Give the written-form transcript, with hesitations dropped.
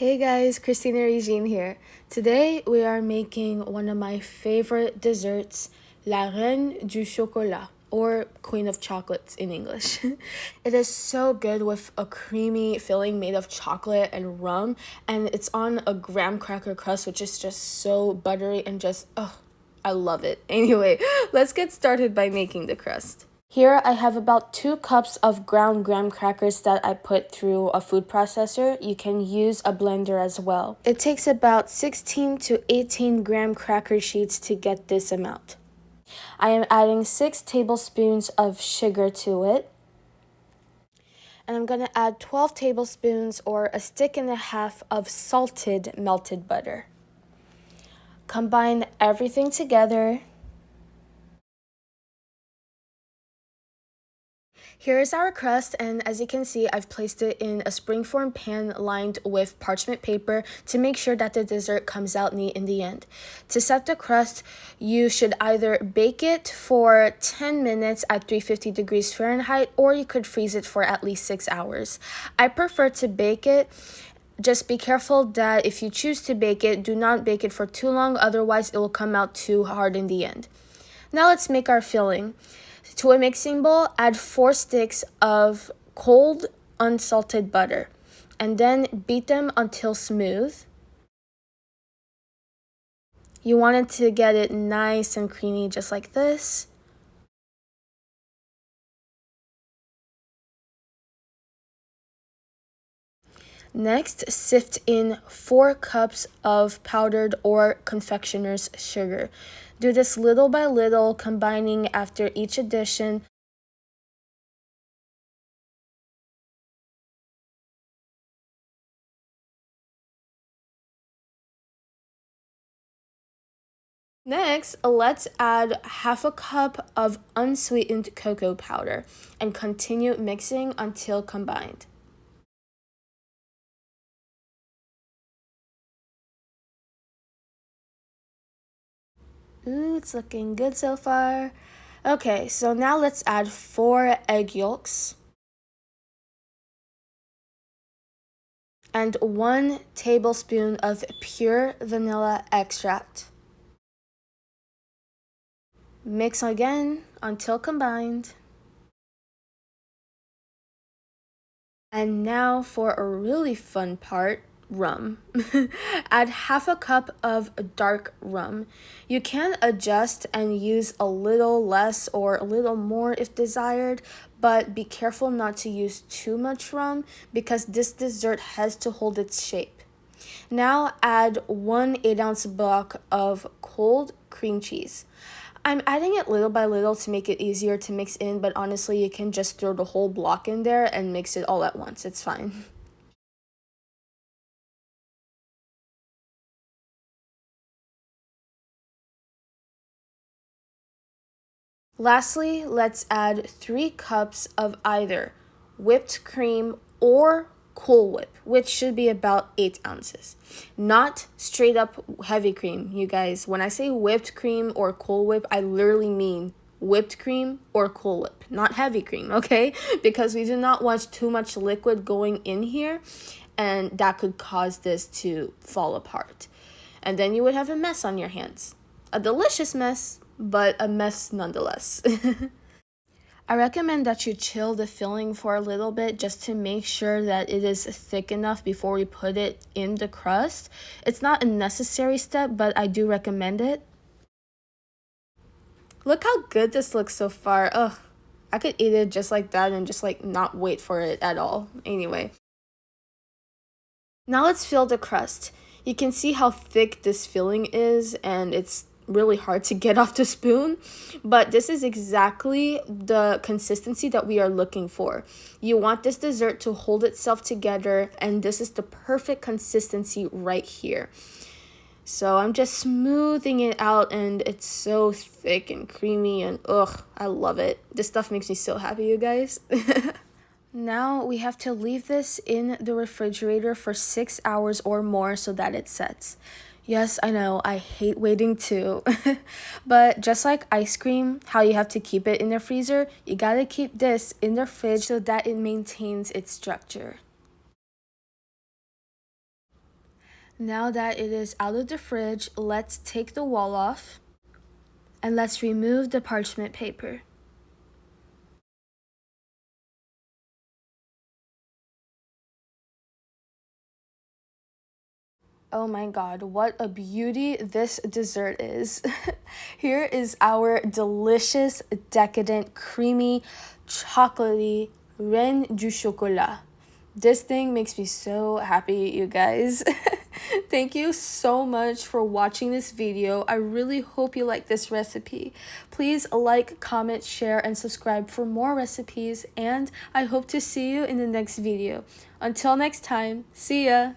Hey guys, Christina Regine here. Today we are making one of my favorite desserts, la Reine du Chocolat, or Queen of Chocolates in English. It is so good with a creamy filling made of chocolate and rum, and it's on a graham cracker crust, which is just so buttery and just, I love it. Anyway, let's get started by making the crust. Here I have about 2 cups of ground graham crackers that I put through a food processor. You can use a blender as well. It takes about 16 to 18 graham cracker sheets to get this amount. I am adding 6 tablespoons of sugar to it. And I'm going to add 12 tablespoons or a stick and a half of salted melted butter. Combine everything together. Here is our crust, and as you can see, I've placed it in a springform pan lined with parchment paper to make sure that the dessert comes out neat in the end. To set the crust, you should either bake it for 10 minutes at 350 degrees Fahrenheit, or you could freeze it for at least 6 hours. I prefer to bake it. Just be careful that if you choose to bake it, do not bake it for too long, otherwise it will come out too hard in the end. Now let's make our filling. To a mixing bowl, add 4 sticks of cold, unsalted butter, and then beat them until smooth. You want it to get it nice and creamy, just like this. Next, sift in 4 cups of powdered or confectioner's sugar. Do this little by little, combining after each addition. Next, let's add half a cup of unsweetened cocoa powder and continue mixing until combined. Ooh, it's looking good so far. Okay, so now let's add 4 egg yolks and 1 tablespoon of pure vanilla extract. Mix again until combined. And now for a really fun part, rum. Add half a cup of dark rum. You can adjust and use a little less or a little more if desired, but be careful not to use too much rum because this dessert has to hold its shape. Now add 1 8-ounce block of cold cream cheese. I'm adding it little by little to make it easier to mix in, but honestly, you can just throw the whole block in there and mix it all at once. It's fine. Lastly, let's add 3 cups of either whipped cream or Cool Whip, which should be about 8 ounces. Not straight up heavy cream, you guys. When I say whipped cream or Cool Whip, I literally mean whipped cream or Cool Whip, not heavy cream, okay? Because we do not want too much liquid going in here, and that could cause this to fall apart. And then you would have a mess on your hands. A delicious mess, but a mess nonetheless. I recommend that you chill the filling for a little bit just to make sure that it is thick enough before we put it in the crust. It's not a necessary step, but I do recommend it. Look how good this looks so far. Ugh, I could eat it just like that and just like not wait for it at all. Anyway. Now let's fill the crust. You can see how thick this filling is, and it's really hard to get off the spoon, but this is exactly the consistency that we are looking for. You want this dessert to hold itself together, and this is the perfect consistency right here. So I'm just smoothing it out, and it's so thick and creamy, and I love it. This stuff makes me so happy, you guys. Now we have to leave this in the refrigerator for 6 hours or more so that it sets. Yes, I know, I hate waiting too. But just like ice cream, how you have to keep it in the freezer, you gotta keep this in the fridge so that it maintains its structure. Now that it is out of the fridge, let's take the wall off and let's remove the parchment paper. Oh my god, what a beauty this dessert is. Here is our delicious, decadent, creamy, chocolatey Reine du Chocolat. This thing makes me so happy, you guys. Thank you so much for watching this video. I really hope you like this recipe. Please like, comment, share, and subscribe for more recipes, and I hope to see you in the next video. Until next time, see ya!